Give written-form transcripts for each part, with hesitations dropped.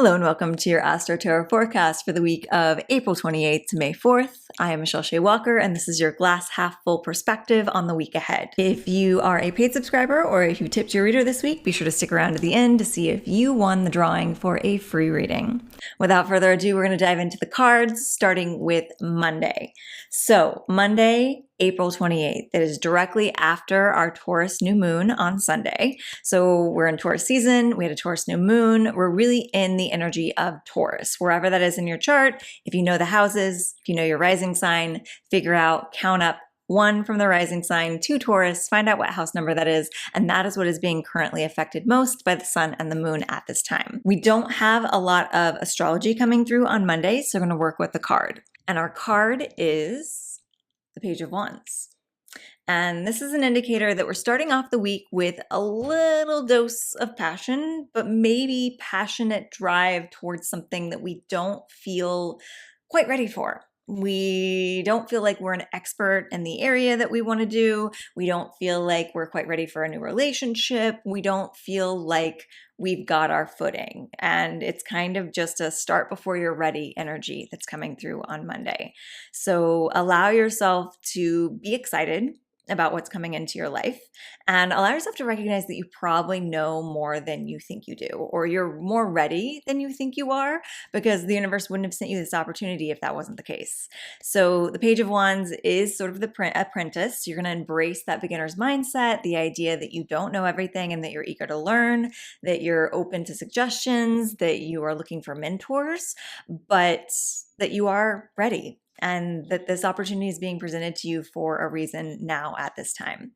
Hello and welcome to your Astro Tarot forecast for the week of April 28th to May 4th. I am Michelle Shea Walker, and this is your glass half full perspective on the week ahead. If you are a paid subscriber or if you tipped your reader this week, be sure to stick around to the end to see if you won the drawing for a free reading. Without further ado, we're going to dive into the cards, starting with Monday. So Monday, April 28th. It is directly after our Taurus new moon on Sunday. So we're in Taurus season. We had a Taurus new moon. We're really in the energy of Taurus, wherever that is in your chart. If you know the houses, if you know your rising sign, figure out, count up one from the rising sign to Taurus, find out what house number that is, and that is what is being currently affected most by the sun and the moon at this time. We don't have a lot of astrology coming through on Monday, so we're going to work with the card. And our card is the Page of Wands. And this is an indicator that we're starting off the week with a little dose of passion, but maybe passionate drive towards something that we don't feel quite ready for. We don't feel like we're an expert in the area that we want to do. We don't feel like we're quite ready for a new relationship. We don't feel like we've got our footing. And it's kind of just a start before you're ready energy that's coming through on Monday. So allow yourself to be excited about what's coming into your life and allow yourself to recognize that you probably know more than you think you do, or you're more ready than you think you are, because the universe wouldn't have sent you this opportunity if that wasn't the case. So the Page of Wands is sort of the apprentice. You're going to embrace that beginner's mindset, the idea that you don't know everything and that you're eager to learn, that you're open to suggestions, that you are looking for mentors, but that you are ready, and that this opportunity is being presented to you for a reason now at this time.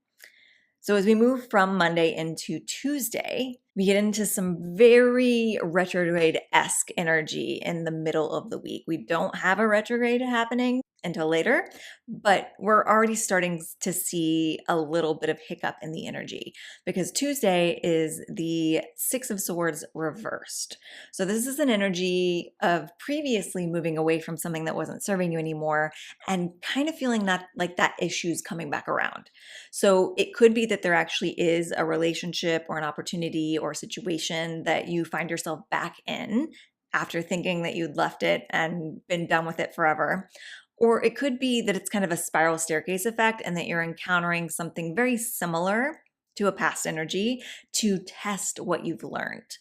So as we move from Monday into Tuesday, we get into some very retrograde-esque energy in the middle of the week. We don't have a retrograde happening until later, but we're already starting to see a little bit of hiccup in the energy because Tuesday is the Six of Swords reversed. So this is an energy of previously moving away from something that wasn't serving you anymore and kind of feeling that like that issue's coming back around. So it could be that there actually is a relationship or an opportunity or situation that you find yourself back in after thinking that you'd left it and been done with it forever. Or it could be that it's kind of a spiral staircase effect and that you're encountering something very similar to a past energy to test what you've learned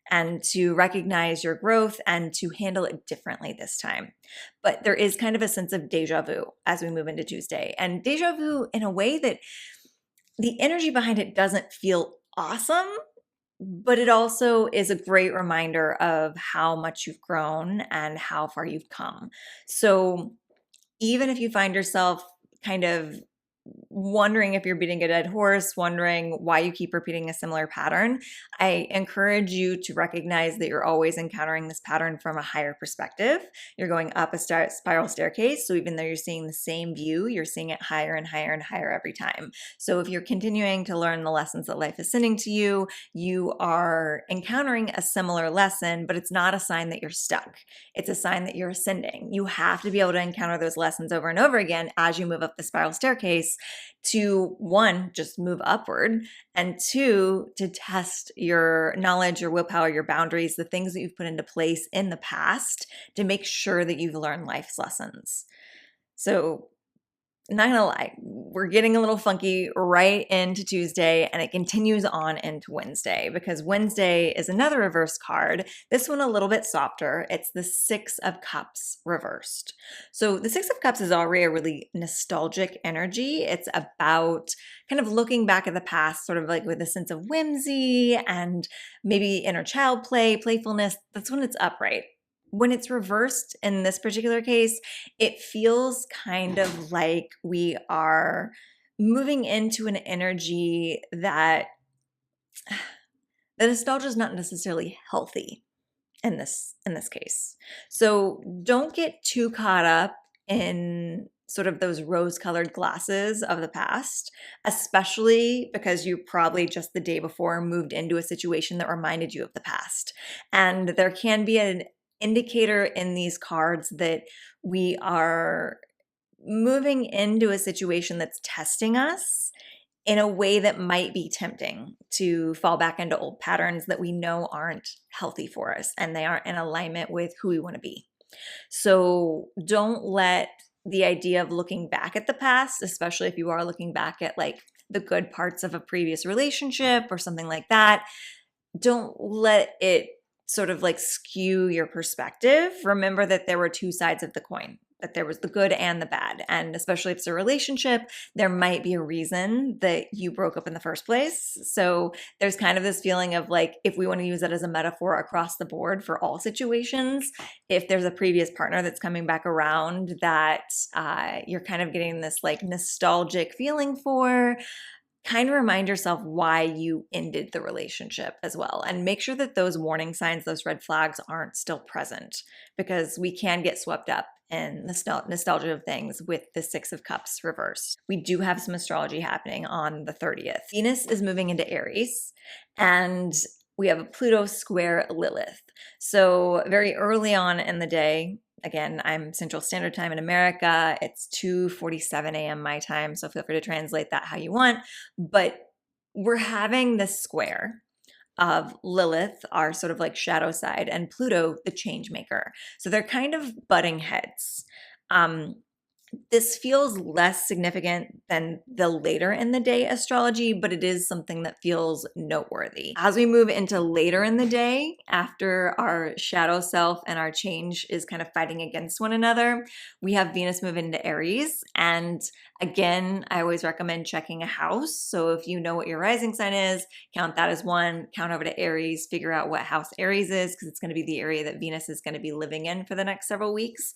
and to recognize your growth and to handle it differently this time. But there is kind of a sense of deja vu as we move into Tuesday, and deja vu in a way that the energy behind it doesn't feel awesome, but it also is a great reminder of how much you've grown and how far you've come. So even if you find yourself kind of wondering if you're beating a dead horse, wondering why you keep repeating a similar pattern, I encourage you to recognize that you're always encountering this pattern from a higher perspective. You're going up a spiral staircase. So even though you're seeing the same view, you're seeing it higher and higher and higher every time. So if you're continuing to learn the lessons that life is sending to you, you are encountering a similar lesson, but it's not a sign that you're stuck. It's a sign that you're ascending. You have to be able to encounter those lessons over and over again as you move up the spiral staircase to, one, just move upward, and two, to test your knowledge, your willpower, your boundaries, the things that you've put into place in the past to make sure that you've learned life's lessons. So not gonna lie, we're getting a little funky right into Tuesday, and it continues on into Wednesday because Wednesday is another reverse card. This one a little bit softer. It's the Six of Cups reversed. So the Six of Cups is already a really nostalgic energy. It's about kind of looking back at the past, sort of like with a sense of whimsy and maybe inner child play, playfulness. That's when it's upright. When it's reversed in this particular case, it feels kind of like we are moving into an energy that the nostalgia is not necessarily healthy in this case. So don't get too caught up in sort of those rose-colored glasses of the past, especially because you probably just the day before moved into a situation that reminded you of the past. And there can be an indicator in these cards that we are moving into a situation that's testing us in a way that might be tempting to fall back into old patterns that we know aren't healthy for us and they aren't in alignment with who we want to be. So don't let the idea of looking back at the past, especially if you are looking back at like the good parts of a previous relationship or something like that, don't let it sort of like skew your perspective. Remember that there were two sides of the coin, that there was the good and the bad. And especially if it's a relationship, there might be a reason that you broke up in the first place. So there's kind of this feeling of like, if we want to use that as a metaphor across the board for all situations, if there's a previous partner that's coming back around that you're kind of getting this like nostalgic feeling for, kind of remind yourself why you ended the relationship as well. And make sure that those warning signs, those red flags aren't still present, because we can get swept up in nostalgia of things with the Six of Cups reversed. We do have some astrology happening on the 30th. Venus is moving into Aries, and we have a Pluto square Lilith. So very early on in the day, again, I'm Central Standard Time in America. It's 2:47 a.m. my time, so feel free to translate that how you want. But we're having this square of Lilith, our sort of like shadow side, and Pluto, the change maker. So they're kind of butting heads. This feels less significant than the later in the day astrology, but it is something that feels noteworthy. As we move into later in the day, after our shadow self and our change is kind of fighting against one another, we have Venus move into Aries. And again, I always recommend checking a house. So if you know what your rising sign is, count that as one, count over to Aries, figure out what house Aries is, because it's going to be the area that Venus is going to be living in for the next several weeks.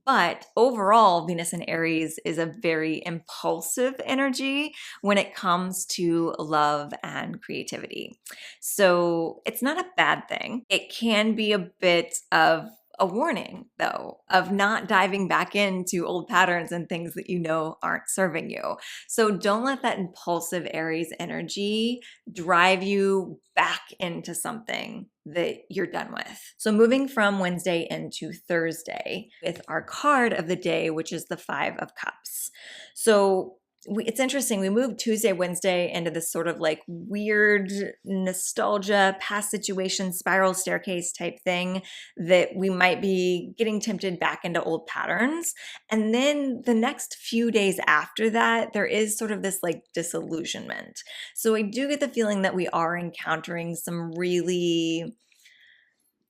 But overall, Venus in Aries is a very impulsive energy when it comes to love and creativity. So it's not a bad thing. It can be a bit of a warning, though, of not diving back into old patterns and things that you know aren't serving you. So don't let that impulsive Aries energy drive you back into something that you're done with. So moving from Wednesday into Thursday with our card of the day, which is the Five of Cups. So it's interesting. We moved Tuesday, Wednesday into this sort of like weird nostalgia, past situation, spiral staircase type thing that we might be getting tempted back into old patterns. And then the next few days after that, there is sort of this like disillusionment. So I do get the feeling that we are encountering some really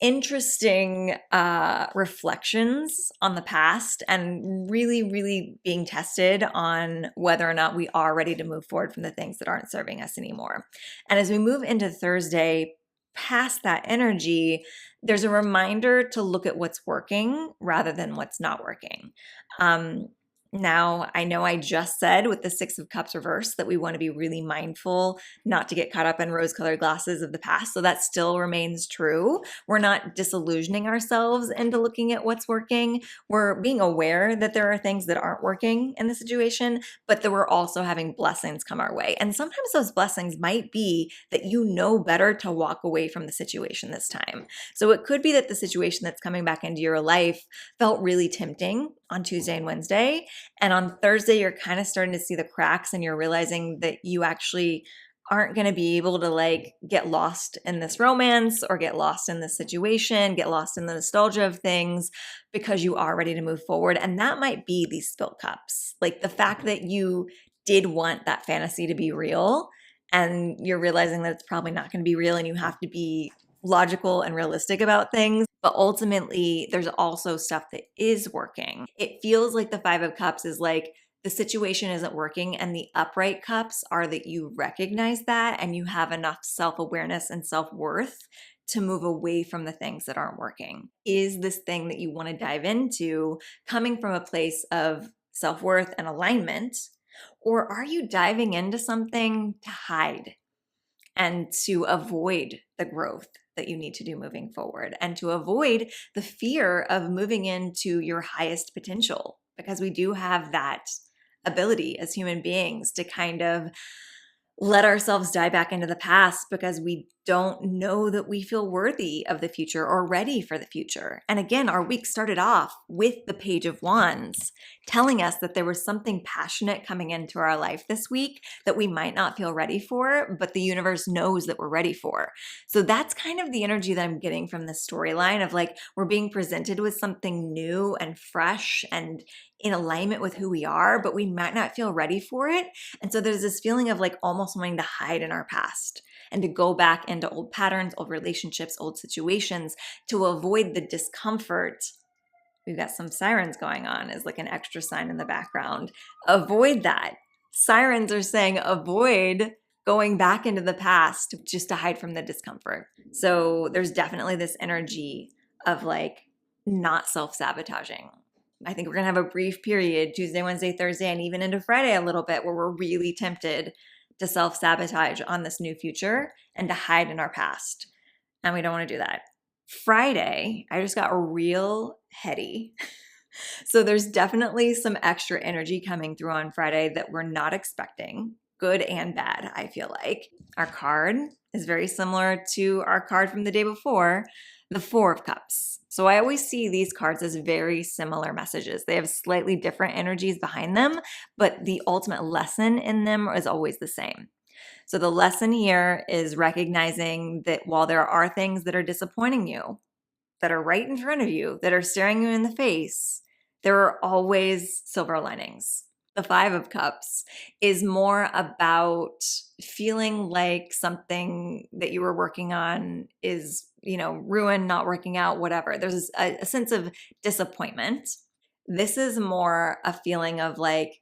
interesting reflections on the past and really being tested on whether or not we are ready to move forward from the things that aren't serving us anymore. And as we move into Thursday, past that energy, there's a reminder to look at what's working rather than what's not working. Now, I know I just said with the Six of Cups reverse that we want to be really mindful not to get caught up in rose-colored glasses of the past. So that still remains true. We're not disillusioning ourselves into looking at what's working. We're being aware that there are things that aren't working in the situation, but that we're also having blessings come our way. And sometimes those blessings might be that you know better to walk away from the situation this time. So it could be that the situation that's coming back into your life felt really tempting on Tuesday and Wednesday. And on Thursday, you're kind of starting to see the cracks and you're realizing that you actually aren't going to be able to like get lost in this romance or get lost in this situation, get lost in the nostalgia of things because you are ready to move forward. And that might be these spilt cups. Like the fact that you did want that fantasy to be real and you're realizing that it's probably not going to be real and you have to be logical and realistic about things. But ultimately, there's also stuff that is working. It feels like the Five of Cups is like the situation isn't working, and the upright cups are that you recognize that and you have enough self-awareness and self-worth to move away from the things that aren't working. Is this thing that you want to dive into coming from a place of self-worth and alignment, or are you diving into something to hide and to avoid the growth that you need to do moving forward and to avoid the fear of moving into your highest potential? Because we do have that ability as human beings to kind of let ourselves die back into the past because we don't know that we feel worthy of the future or ready for the future. And again, our week started off with the Page of Wands telling us that there was something passionate coming into our life this week that we might not feel ready for, but the universe knows that we're ready for. So that's kind of the energy that I'm getting from this storyline of like, we're being presented with something new and fresh and in alignment with who we are, but we might not feel ready for it. And so there's this feeling of like almost wanting to hide in our past and to go back into old patterns, old relationships, old situations to avoid the discomfort. We've got some sirens going on as like an extra sign in the background. Avoid that. Sirens are saying avoid going back into the past just to hide from the discomfort. So there's definitely this energy of like not self-sabotaging. I think we're going to have a brief period, Tuesday, Wednesday, Thursday, and even into Friday a little bit, where we're really tempted to self-sabotage on this new future and to hide in our past. And we don't want to do that. Friday, I just got real heady. So there's definitely some extra energy coming through on Friday that we're not expecting, good and bad, I feel like. Our card is very similar to our card from the day before, the Four of Cups. So I always see these cards as very similar messages. They have slightly different energies behind them, but the ultimate lesson in them is always the same. So the lesson here is recognizing that while there are things that are disappointing you, that are right in front of you, that are staring you in the face, there are always silver linings. The Five of Cups is more about feeling like something that you were working on is, ruined, not working out, whatever. There's a sense of disappointment. This is more a feeling of like,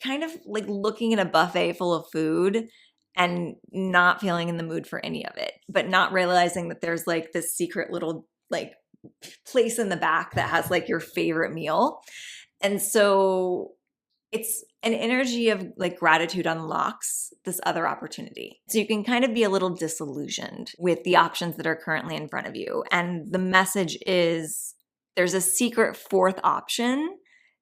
kind of like looking at a buffet full of food and not feeling in the mood for any of it, but not realizing that there's like this secret little like place in the back that has like your favorite meal. And so it's an energy of like gratitude unlocks this other opportunity. So you can kind of be a little disillusioned with the options that are currently in front of you. And the message is there's a secret fourth option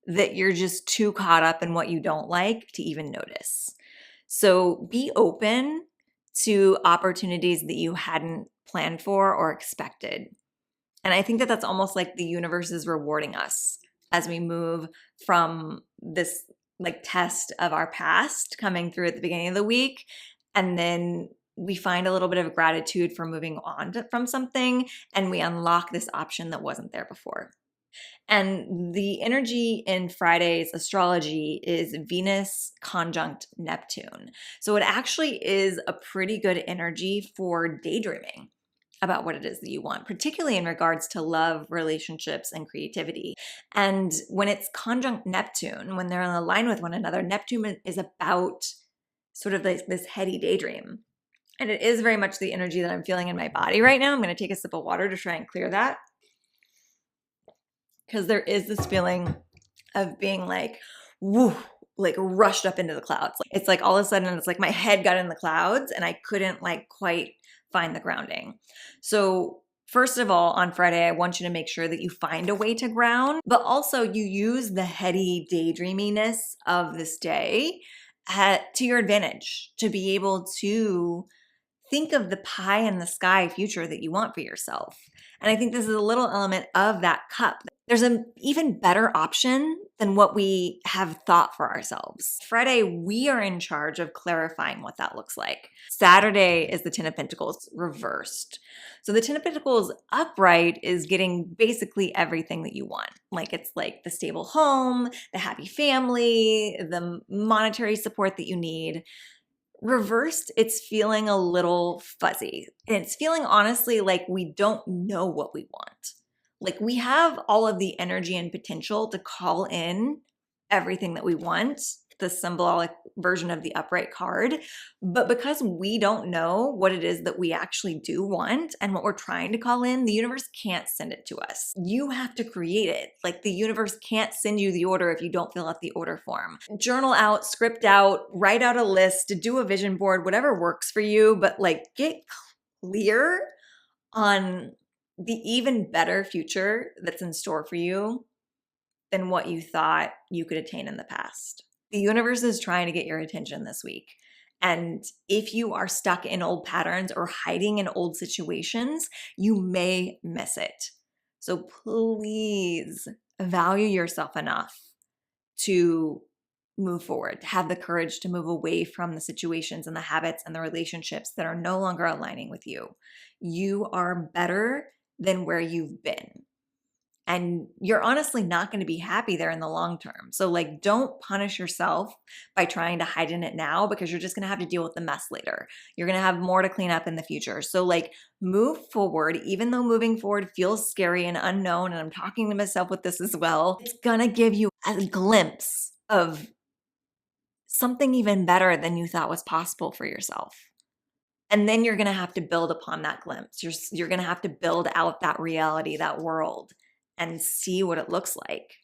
that you're just too caught up in what you don't like to even notice. So be open to opportunities that you hadn't planned for or expected. And I think that that's almost like the universe is rewarding us as we move from this like test of our past coming through at the beginning of the week. And then we find a little bit of gratitude for moving on from something, and we unlock this option that wasn't there before. And the energy in Friday's astrology is Venus conjunct Neptune. So it actually is a pretty good energy for daydreaming about what it is that you want, particularly in regards to love, relationships, and creativity. And when it's conjunct Neptune, when they're in line with one another, Neptune is about sort of this heady daydream. And it is very much the energy that I'm feeling in my body right now. I'm going to take a sip of water to try and clear that, because there is this feeling of being like, woo, like rushed up into the clouds. It's like all of a sudden it's like my head got in the clouds and I couldn't like quite find the grounding. So first of all, on Friday, I want you to make sure that you find a way to ground, but also you use the heady daydreaminess of this day to your advantage to be able to think of the pie in the sky future that you want for yourself. And I think this is a little element of that cup. There's an even better option than what we have thought for ourselves. Friday, we are in charge of clarifying what that looks like. Saturday is the Ten of Pentacles reversed. So the Ten of Pentacles upright is getting basically everything that you want. Like it's like the stable home, the happy family, the monetary support that you need. Reversed, it's feeling a little fuzzy. And it's feeling honestly like we don't know what we want. Like we have all of the energy and potential to call in everything that we want, the symbolic version of the upright card. But because we don't know what it is that we actually do want and what we're trying to call in, the universe can't send it to us. You have to create it. Like the universe can't send you the order if you don't fill out the order form. Journal out, script out, write out a list, do a vision board, whatever works for you, but like get clear on the even better future that's in store for you than what you thought you could attain in the past. The universe is trying to get your attention this week. And if you are stuck in old patterns or hiding in old situations, you may miss it. So please value yourself enough to move forward, to have the courage to move away from the situations and the habits and the relationships that are no longer aligning with you. You are better than where you've been. And you're honestly not going to be happy there in the long term. So, like, don't punish yourself by trying to hide in it now, because you're just going to have to deal with the mess later. You're going to have more to clean up in the future. So, like, move forward, even though moving forward feels scary and unknown. And I'm talking to myself with this as well. It's going to give you a glimpse of something even better than you thought was possible for yourself. And then you're going to have to build upon that glimpse. You're going to have to build out that reality, that world, and see what it looks like.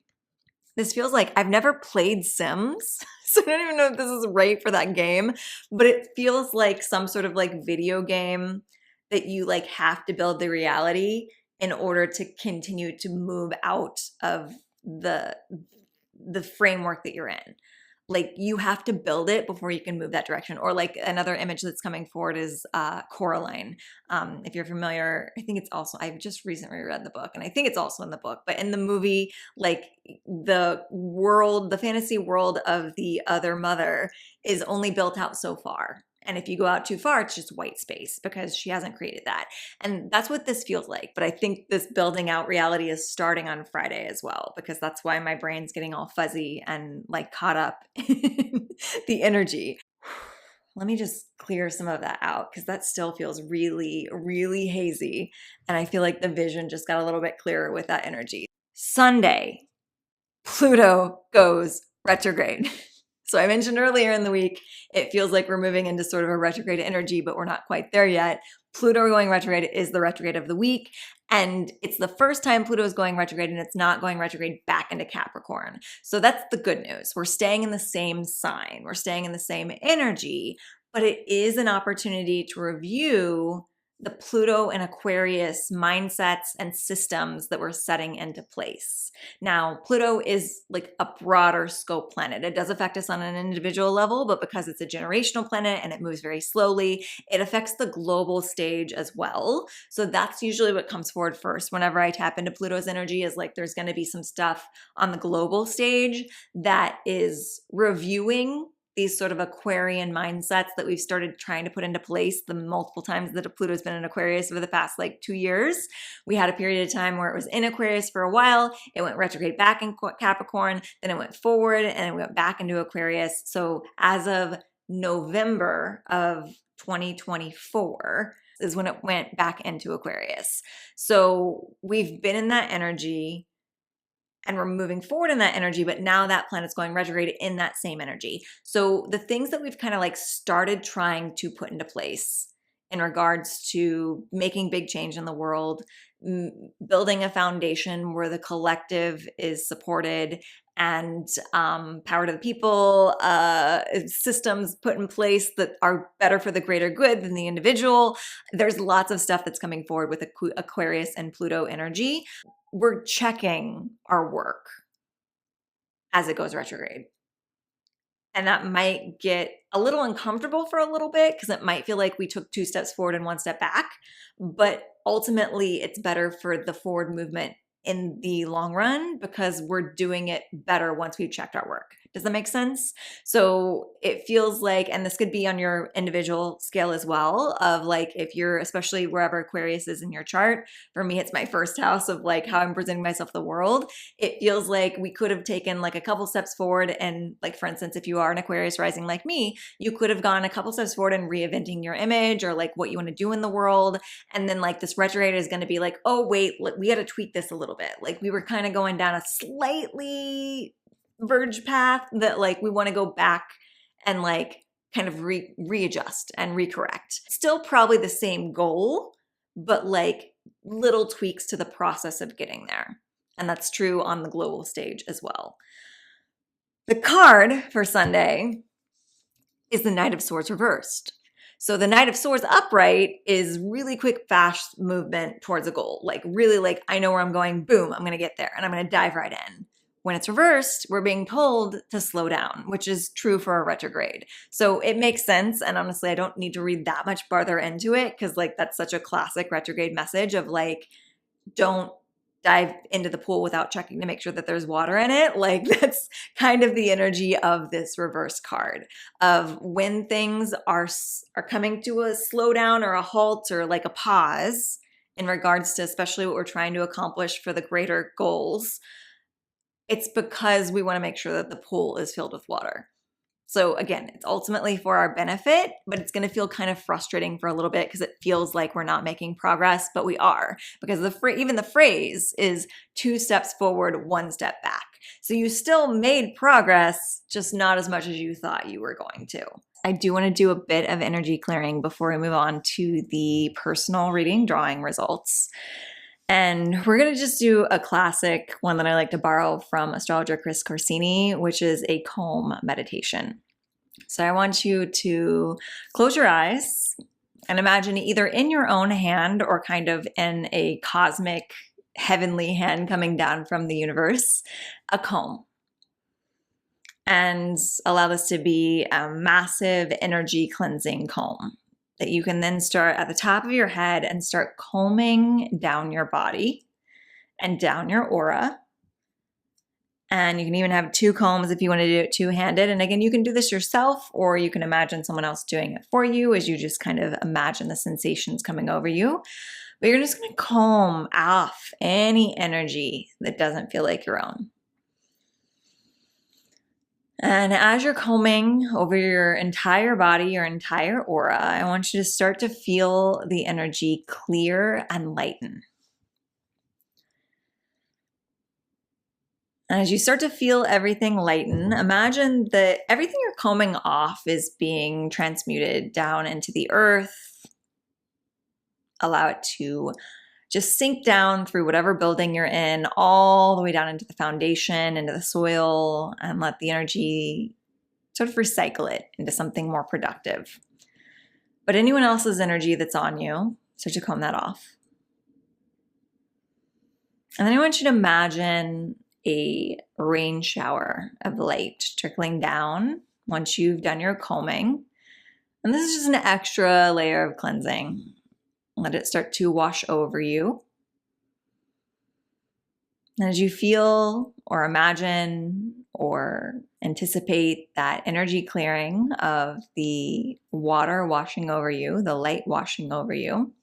This feels like I've never played Sims, so I don't even know if this is right for that game, but it feels like some sort of like video game that you like have to build the reality in order to continue to move out of the framework that you're in. Like, you have to build it before you can move that direction. Or like another image that's coming forward is Coraline. If you're familiar, I think it's also, I've just recently read the book and I think it's also in the book, but in the movie, like the fantasy world of the other mother is only built out so far. And if you go out too far, it's just white space because she hasn't created that. And that's what this feels like. But I think this building out reality is starting on Friday as well, because that's why my brain's getting all fuzzy and like caught up in the energy. Let me just clear some of that out, because that still feels really, really hazy. And I feel like the vision just got a little bit clearer with that energy. Sunday, Pluto goes retrograde. So I mentioned earlier in the week, it feels like we're moving into sort of a retrograde energy, but we're not quite there yet. Pluto going retrograde is the retrograde of the week. And it's the first time Pluto is going retrograde, and it's not going retrograde back into Capricorn. So that's the good news. We're staying in the same sign. We're staying in the same energy, but it is an opportunity to review the Pluto and Aquarius mindsets and systems that we're setting into place. Now, Pluto is like a broader scope planet. It does affect us on an individual level, but because it's a generational planet and it moves very slowly, it affects the global stage as well. So that's usually what comes forward first. Whenever I tap into Pluto's energy, is like there's going to be some stuff on the global stage that is reviewing these sort of Aquarian mindsets that we've started trying to put into place the multiple times that Pluto's been in Aquarius over the past like 2 years. We had a period of time where it was in Aquarius for a while. It went retrograde back in Capricorn, then it went forward and it went back into Aquarius. So as of November of 2024 is when it went back into Aquarius. So we've been in that energy and we're moving forward in that energy, but now that planet's going retrograde in that same energy. So the things that we've kind of like started trying to put into place in regards to making big change in the world, building a foundation where the collective is supported, and power to the people, systems put in place that are better for the greater good than the individual. There's lots of stuff that's coming forward with Aquarius and Pluto energy. We're checking our work as it goes retrograde. And that might get a little uncomfortable for a little bit, because it might feel like we took 2 steps forward and 1 step back. But ultimately, it's better for the forward movement in the long run, because we're doing it better once we've checked our work. Does that make sense? So it feels like, and this could be on your individual scale as well, of like, if you're, especially wherever Aquarius is in your chart, for me, it's my first house of like how I'm presenting myself to the world. It feels like we could have taken like a couple steps forward. And like, for instance, if you are an Aquarius rising like me, you could have gone a couple steps forward in reinventing your image or like what you want to do in the world. And then like this retrograde is going to be like, oh, wait, we got to tweak this a little bit. Like we were kind of going down a slightly verge path that like we want to go back and like kind of readjust and recorrect. Still probably the same goal, but like little tweaks to the process of getting there. And that's true on the global stage as well. The card for Sunday is the Knight of Swords reversed. So the Knight of Swords upright is really quick, fast movement towards a goal. Like really like, I know where I'm going, boom, I'm going to get there and I'm going to dive right in. when it's reversed, we're being told to slow down, which is true for a retrograde. So it makes sense. And honestly, I don't need to read that much farther into it because like that's such a classic retrograde message of like, don't dive into the pool without checking to make sure that there's water in it. Like that's kind of the energy of this reverse card of when things are coming to a slowdown or a halt or like a pause in regards to especially what we're trying to accomplish for the greater goals. It's because we want to make sure that the pool is filled with water. So again, it's ultimately for our benefit, but it's going to feel kind of frustrating for a little bit because it feels like we're not making progress, but we are, because even the phrase is 2 steps forward, 1 step back. So you still made progress, just not as much as you thought you were going to. I do want to do a bit of energy clearing before we move on to the personal reading drawing results. And we're going to just do a classic one that I like to borrow from astrologer Chris Corsini, which is a calm meditation. So I want you to close your eyes and imagine either in your own hand or kind of in a cosmic heavenly hand coming down from the universe, a comb. And allow this to be a massive energy cleansing comb that you can then start at the top of your head and start combing down your body and down your aura. And you can even have 2 combs if you want to do it 2-handed. And again, you can do this yourself, or you can imagine someone else doing it for you as you just kind of imagine the sensations coming over you. But you're just going to comb off any energy that doesn't feel like your own. And as you're combing over your entire body, your entire aura, I want you to start to feel the energy clear and lighten. And as you start to feel everything lighten, imagine that everything you're combing off is being transmuted down into the earth. Allow it to just sink down through whatever building you're in, all the way down into the foundation, into the soil, and let the energy sort of recycle it into something more productive. But anyone else's energy that's on you, start to comb that off. And then I want you to imagine a rain shower of light trickling down once you've done your combing. And this is just an extra layer of cleansing. Let it start to wash over you. And as you feel or imagine or anticipate that energy clearing of the water washing over you, the light washing over you,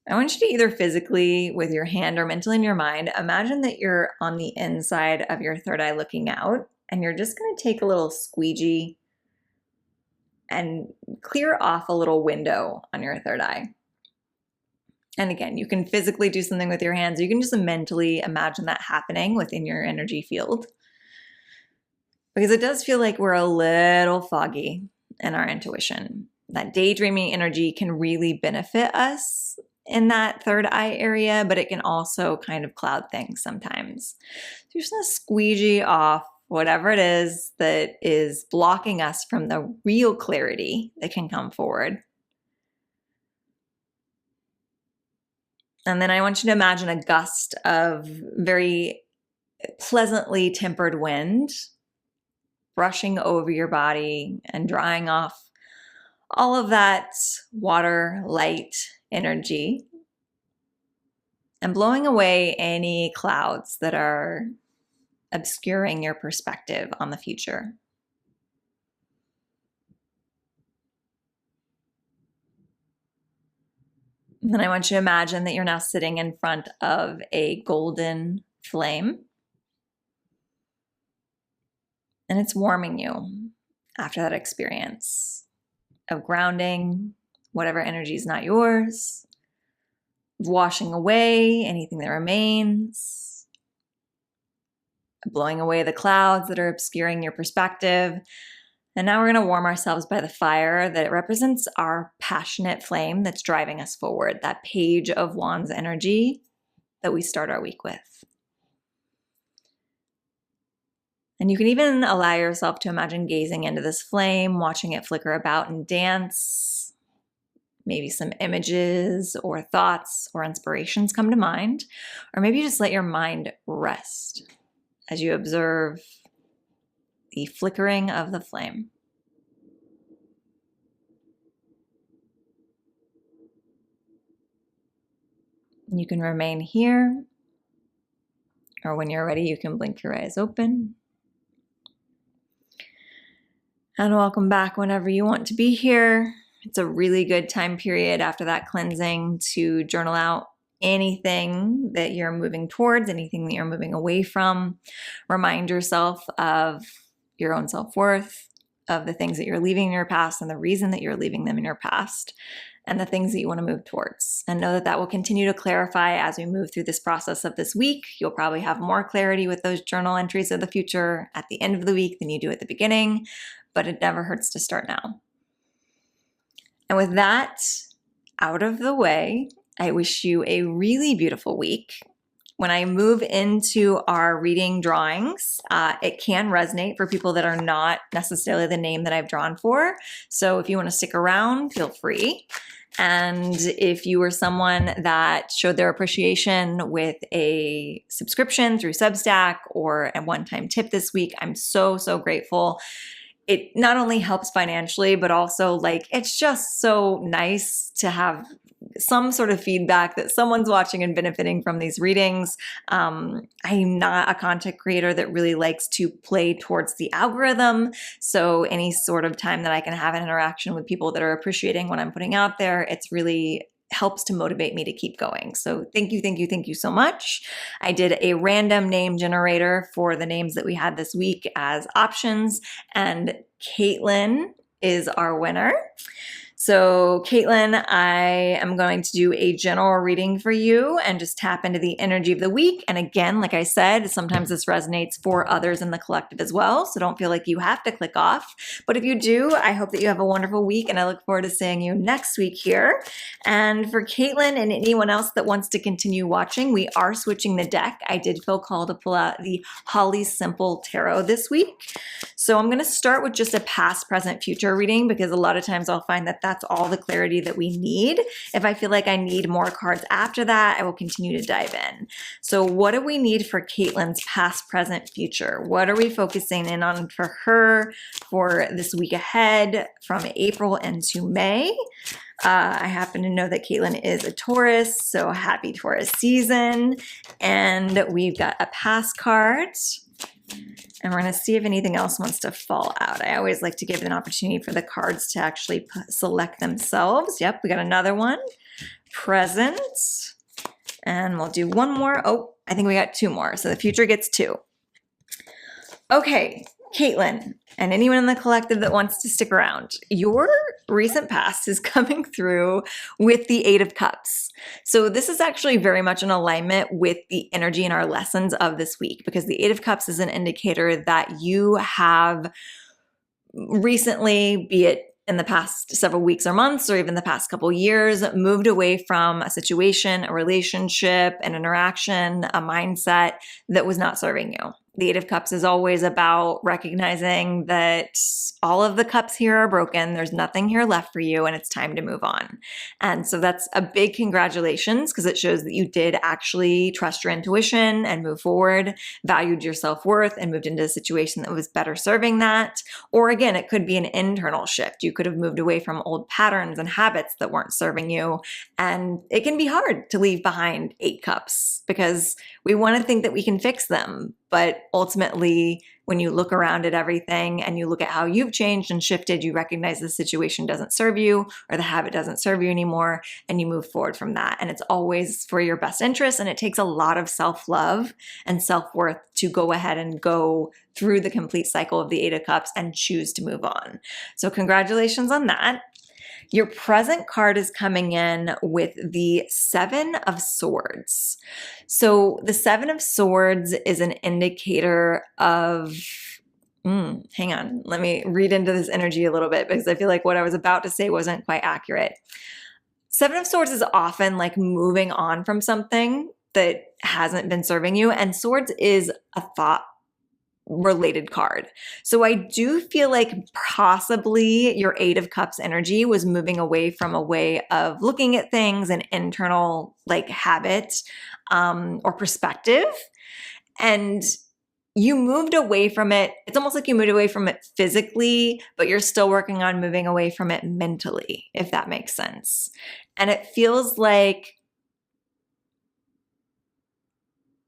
I want you to either physically with your hand or mentally in your mind, imagine that you're on the inside of your third eye looking out, and you're just going to take a little squeegee and clear off a little window on your third eye. And again, you can physically do something with your hands. You can just mentally imagine that happening within your energy field. Because it does feel like we're a little foggy in our intuition. That daydreaming energy can really benefit us in that third eye area, but it can also kind of cloud things sometimes. So you're just going to squeegee off whatever it is that is blocking us from the real clarity that can come forward. And then I want you to imagine a gust of very pleasantly tempered wind brushing over your body and drying off all of that water, light, energy, and blowing away any clouds that are obscuring your perspective on the future. And then I want you to imagine that you're now sitting in front of a golden flame. And it's warming you after that experience of grounding whatever energy is not yours, of washing away anything that remains, blowing away the clouds that are obscuring your perspective. And now we're going to warm ourselves by the fire that represents our passionate flame that's driving us forward, that page of wands energy that we start our week with. And you can even allow yourself to imagine gazing into this flame, watching it flicker about and dance. Maybe some images or thoughts or inspirations come to mind, or maybe just let your mind rest. as you observe the flickering of the flame. You can remain here, or when you're ready, you can blink your eyes open. And welcome back whenever you want to be here. It's a really good time period after that cleansing to journal out anything that you're moving towards, anything that you're moving away from. Remind yourself of your own self-worth, of the things that you're leaving in your past and the reason that you're leaving them in your past, and the things that you want to move towards. And know that that will continue to clarify as we move through this process of this week. You'll probably have more clarity with those journal entries of the future at the end of the week than you do at the beginning, but it never hurts to start now. And with that out of the way, I wish you a really beautiful week. When I move into our reading drawings, it can resonate for people that are not necessarily the name that I've drawn for. So if you want to stick around, feel free. And if you were someone that showed their appreciation with a subscription through Substack or a one-time tip this week, I'm so, so grateful. It not only helps financially, but also it's just so nice to have some sort of feedback that someone's watching and benefiting from these readings. I'm not a content creator that really likes to play towards the algorithm. So any sort of time that I can have an interaction with people that are appreciating what I'm putting out there, it's really helps to motivate me to keep going. So thank you so much. I did a random name generator for the names that we had this week as options, and Caitlin is our winner. So Caitlin, I am going to do a general reading for you and just tap into the energy of the week. And again, like I said, sometimes this resonates for others in the collective as well. So don't feel like you have to click off. But if you do, I hope that you have a wonderful week, and I look forward to seeing you next week here. And for Caitlin and anyone else that wants to continue watching, we are switching the deck. I did feel called to pull out the Holly Simple Tarot this week. So I'm going to start with just a past, present, future reading, because a lot of times I'll find that that's all the clarity that we need. If I feel like I need more cards after that, I will continue to dive in. So what do we need for Caitlin's past, present, future? What are we focusing in on for her for this week ahead from April into May? I happen to know that Caitlin is a Taurus, so happy Taurus season. And we've got a past card. And we're going to see if anything else wants to fall out. I always like to give an opportunity for the cards to actually select themselves. Yep, we got another one. Present. And we'll do one more. Oh, I think we got two more. So the future gets two. Okay, Caitlin, and anyone in the collective that wants to stick around, your recent past is coming through with the Eight of Cups. So this is actually very much in alignment with the energy in our lessons of this week, because the Eight of Cups is an indicator that you have recently, be it in the past several weeks or months, or even the past couple years, moved away from a situation, a relationship, an interaction, a mindset that was not serving you. The Eight of Cups is always about recognizing that all of the cups here are broken. There's nothing here left for you, and it's time to move on. And so that's a big congratulations, because it shows that you did actually trust your intuition and move forward, valued your self-worth, and moved into a situation that was better serving that. Or again, it could be an internal shift. You could have moved away from old patterns and habits that weren't serving you. And it can be hard to leave behind 8 cups, because we want to think that we can fix them. But ultimately, when you look around at everything and you look at how you've changed and shifted, you recognize the situation doesn't serve you, or the habit doesn't serve you anymore, and you move forward from that. And it's always for your best interest. And it takes a lot of self-love and self-worth to go ahead and go through the complete cycle of the Eight of Cups and choose to move on. So congratulations on that. Your present card is coming in with the Seven of Swords. So the Seven of Swords is an indicator of, hang on, let me read into this energy a little bit, because I feel like what I was about to say wasn't quite accurate. Seven of Swords is often like moving on from something that hasn't been serving you, and Swords is a thought related card. So I do feel like possibly your Eight of Cups energy was moving away from a way of looking at things, an internal habit or perspective. And you moved away from it. It's almost like you moved away from it physically, but you're still working on moving away from it mentally, if that makes sense. And it feels like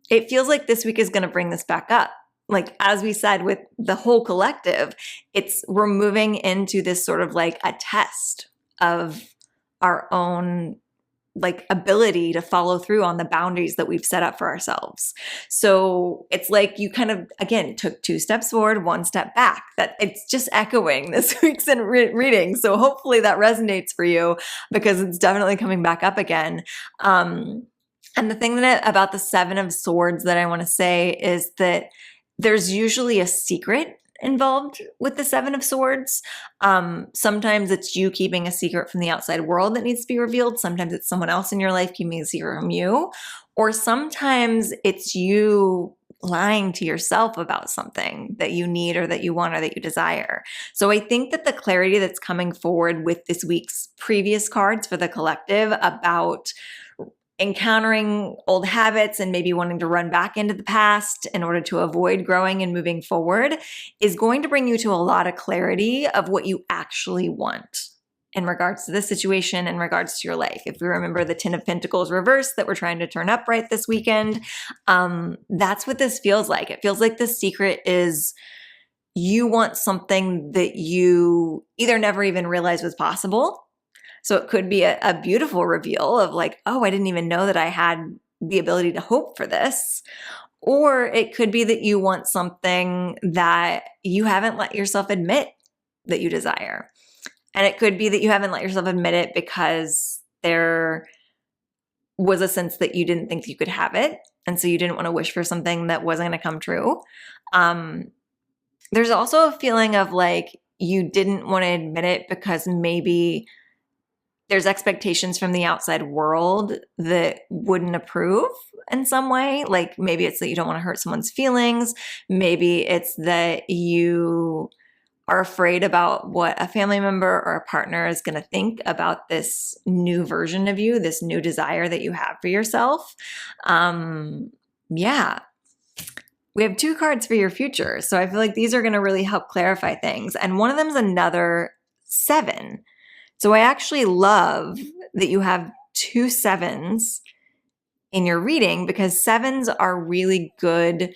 this week is going to bring this back up. Like, as we said, with the whole collective, we're moving into this sort of like a test of our own like ability to follow through on the boundaries that we've set up for ourselves. So it's like you kind of, again, took 2 steps forward, 1 step back. That it's just echoing this week's reading. So hopefully that resonates for you, because it's definitely coming back up again. And the thing about the 7 of Swords that I want to say is that there's usually a secret involved with the 7 of Swords. Sometimes it's you keeping a secret from the outside world that needs to be revealed. Sometimes it's someone else in your life keeping a secret from you. Or sometimes it's you lying to yourself about something that you need or that you want or that you desire. So I think that the clarity that's coming forward with this week's previous cards for the collective about encountering old habits and maybe wanting to run back into the past in order to avoid growing and moving forward is going to bring you to a lot of clarity of what you actually want in regards to this situation, in regards to your life. If we remember the 10 of Pentacles reverse that we're trying to turn upright this weekend, that's what this feels like. It feels like the secret is you want something that you either never even realized was possible. So it could be a beautiful reveal of like, oh, I didn't even know that I had the ability to hope for this. Or it could be that you want something that you haven't let yourself admit that you desire. And it could be that you haven't let yourself admit it because there was a sense that you didn't think you could have it. And so you didn't want to wish for something that wasn't going to come true. There's also a feeling of like you didn't want to admit it because maybe there's expectations from the outside world that wouldn't approve in some way. Like maybe it's that you don't want to hurt someone's feelings. Maybe it's that you are afraid about what a family member or a partner is going to think about this new version of you, this new desire that you have for yourself. Yeah. We have 2 cards for your future. So I feel like these are going to really help clarify things. And one of them is another 7. So I actually love that you have 2 7s in your reading, because 7s are really good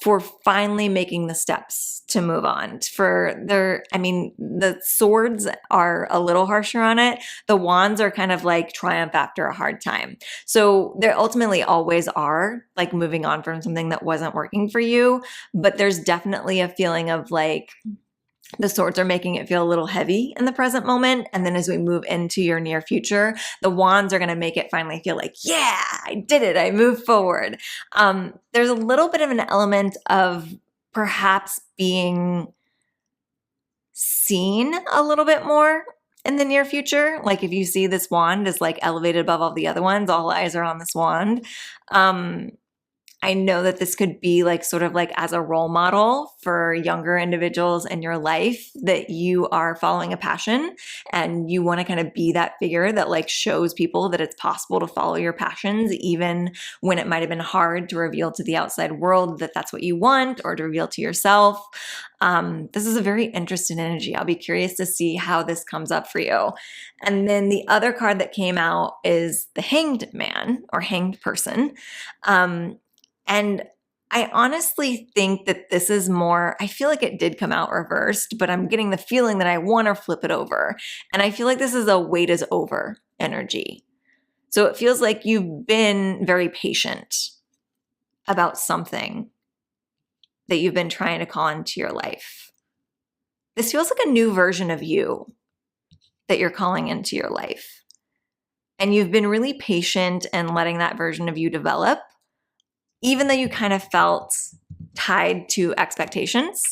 for finally making the steps to move on. The swords are a little harsher on it. The wands are kind of like triumph after a hard time. So there ultimately always are like moving on from something that wasn't working for you, but there's definitely a feeling of like, the swords are making it feel a little heavy in the present moment. And then as we move into your near future, the wands are going to make it finally feel like, yeah, I did it. I moved forward. There's a little bit of an element of perhaps being seen a little bit more in the near future. Like if you see this wand is like elevated above all the other ones, all eyes are on this wand. I know that this could be like sort of like as a role model for younger individuals in your life, that you are following a passion and you want to kind of be that figure that like shows people that it's possible to follow your passions, even when it might have been hard to reveal to the outside world that that's what you want, or to reveal to yourself. This is a very interesting energy. I'll be curious to see how this comes up for you. And then the other card that came out is the Hanged Man or Hanged Person. And I honestly think that this is more, I feel like it did come out reversed, but I'm getting the feeling that I want to flip it over. And I feel like this is a wait is over energy. So it feels like you've been very patient about something that you've been trying to call into your life. This feels like a new version of you that you're calling into your life. And you've been really patient in letting that version of you develop, even though you kind of felt tied to expectations.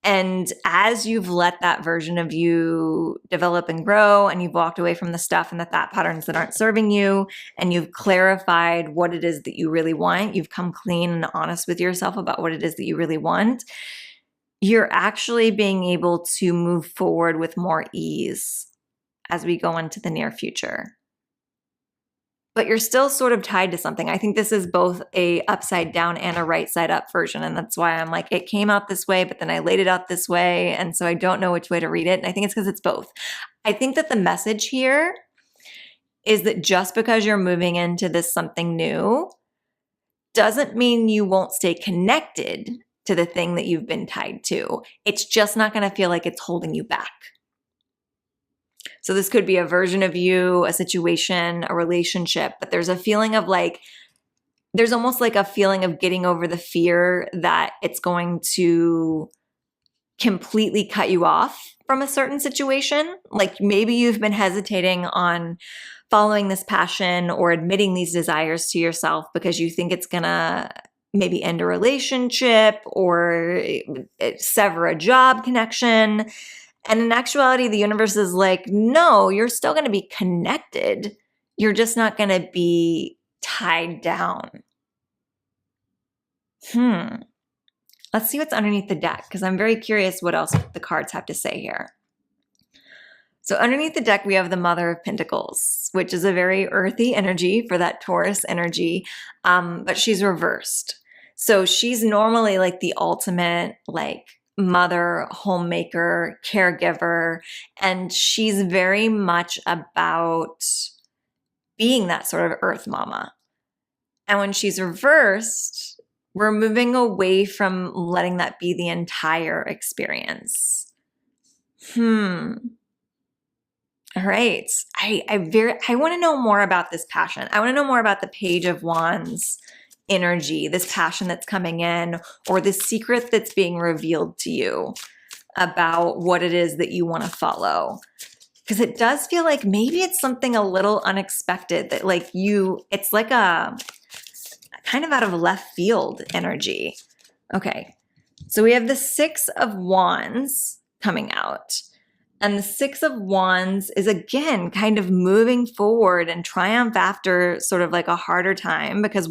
And as you've let that version of you develop and grow, and you've walked away from the stuff and the thought patterns that aren't serving you, and you've clarified what it is that you really want, you've come clean and honest with yourself about what it is that you really want, you're actually being able to move forward with more ease as we go into the near future. but you're still sort of tied to something. I think this is both a upside down and a right side up version. And that's why I'm like, it came out this way, but then I laid it out this way. And so I don't know which way to read it. And I think it's because it's both. I think that the message here is that just because you're moving into this something new doesn't mean you won't stay connected to the thing that you've been tied to. It's just not going to feel like it's holding you back. So this could be a version of you, a situation, a relationship, but there's a feeling of like, there's almost like a feeling of getting over the fear that it's going to completely cut you off from a certain situation. Like maybe you've been hesitating on following this passion or admitting these desires to yourself because you think it's gonna maybe end a relationship or sever a job connection. And in actuality, the universe is like, no, you're still going to be connected. You're just not going to be tied down. Let's see what's underneath the deck, because I'm very curious what else the cards have to say here. So underneath the deck, we have the Mother of Pentacles, which is a very earthy energy for that Taurus energy, but she's reversed. So she's normally like the ultimate, like, mother, homemaker, caregiver, and she's very much about being that sort of earth mama. And when she's reversed, we're moving away from letting that be the entire experience. All right. I want to know more about this passion. I want to know more about the Page of Wands energy, this passion that's coming in, or this secret that's being revealed to you about what it is that you want to follow. Because it does feel like maybe it's something a little unexpected that like it's like a kind of out of left field energy. Okay. So we have the Six of Wands coming out. And the Six of Wands is again kind of moving forward and triumph after sort of like a harder time, because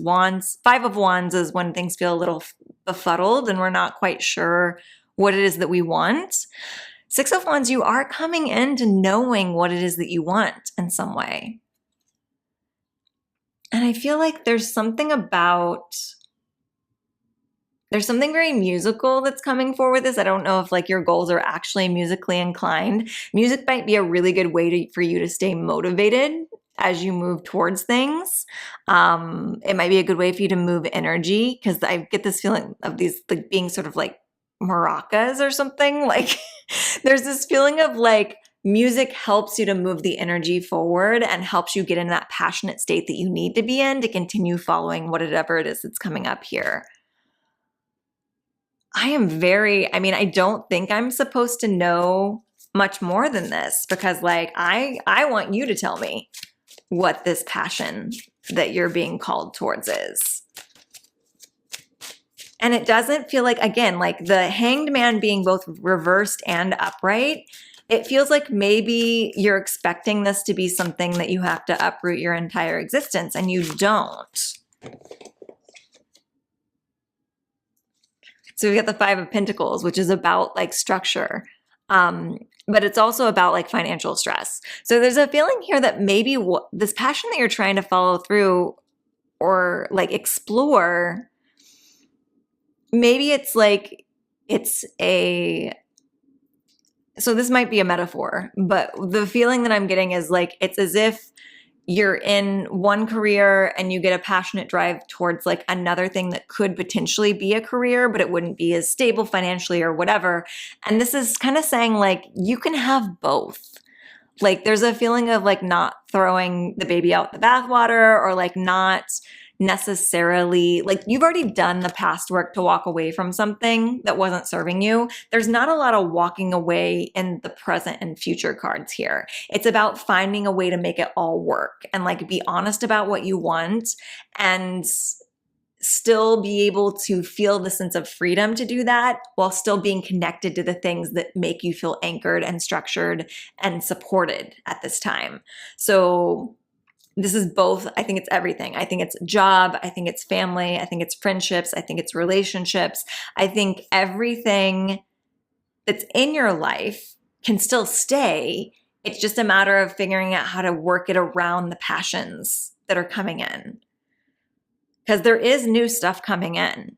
Five of Wands is when things feel a little befuddled and we're not quite sure what it is that we want. Six of Wands, you are coming into knowing what it is that you want in some way. And I feel like there's something very musical that's coming forward with this. I don't know if like your goals are actually musically inclined. Music might be a really good way for you to stay motivated as you move towards things. It might be a good way for you to move energy, because I get this feeling of these like being sort of like maracas or something. Like there's this feeling of like music helps you to move the energy forward and helps you get in that passionate state that you need to be in to continue following whatever it is that's coming up here. I don't think I'm supposed to know much more than this, because like, I want you to tell me what this passion that you're being called towards is. And it doesn't feel like, again, like the Hanged Man being both reversed and upright, it feels like maybe you're expecting this to be something that you have to uproot your entire existence, and you don't. So we got the Five of Pentacles, which is about like structure, but it's also about like financial stress. So there's a feeling here that maybe this passion that you're trying to follow through or like explore, maybe it's like, so this might be a metaphor, but the feeling that I'm getting is like, it's as if you're in one career and you get a passionate drive towards like another thing that could potentially be a career, but it wouldn't be as stable financially or whatever. And this is kind of saying like, you can have both. Like there's a feeling of like not throwing the baby out the bathwater, or like not necessarily, like you've already done the past work to walk away from something that wasn't serving you. There's not a lot of walking away in the present and future cards here. It's about finding a way to make it all work and like be honest about what you want and still be able to feel the sense of freedom to do that while still being connected to the things that make you feel anchored and structured and supported at this time. So this is both. I think it's everything. I think it's job. I think it's family. I think it's friendships. I think it's relationships. I think everything that's in your life can still stay. It's just a matter of figuring out how to work it around the passions that are coming in. Because there is new stuff coming in.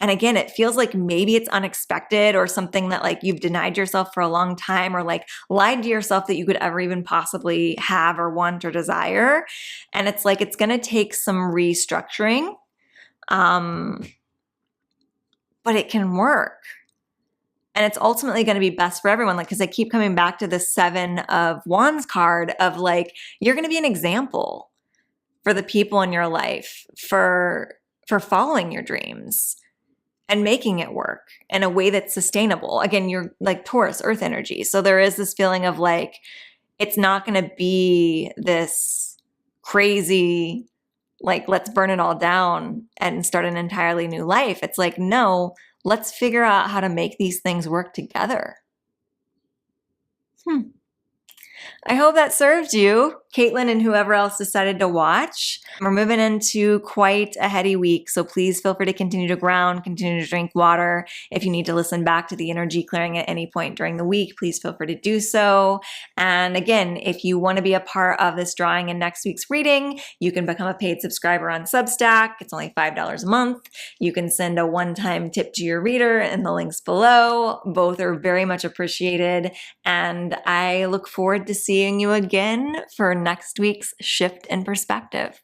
And again, it feels like maybe it's unexpected or something that like you've denied yourself for a long time or like lied to yourself that you could ever even possibly have or want or desire. And it's like it's going to take some restructuring. But it can work. And it's ultimately going to be best for everyone. Like, because I keep coming back to the 7 of Wands card of like, you're going to be an example for the people in your life for following your dreams and making it work in a way that's sustainable. Again, you're like Taurus, earth energy. So there is this feeling of like, it's not going to be this crazy, like, let's burn it all down and start an entirely new life. It's like, no, let's figure out how to make these things work together. I hope that served you, Caitlin, and whoever else decided to watch. We're moving into quite a heady week, so please feel free to continue to ground, continue to drink water. If you need to listen back to the energy clearing at any point during the week, please feel free to do so. And again, if you want to be a part of this drawing in next week's reading, you can become a paid subscriber on Substack. It's only $5 a month. You can send a one-time tip to your reader in the links below. Both are very much appreciated, and I look forward to seeing you again for next week's shift in perspective.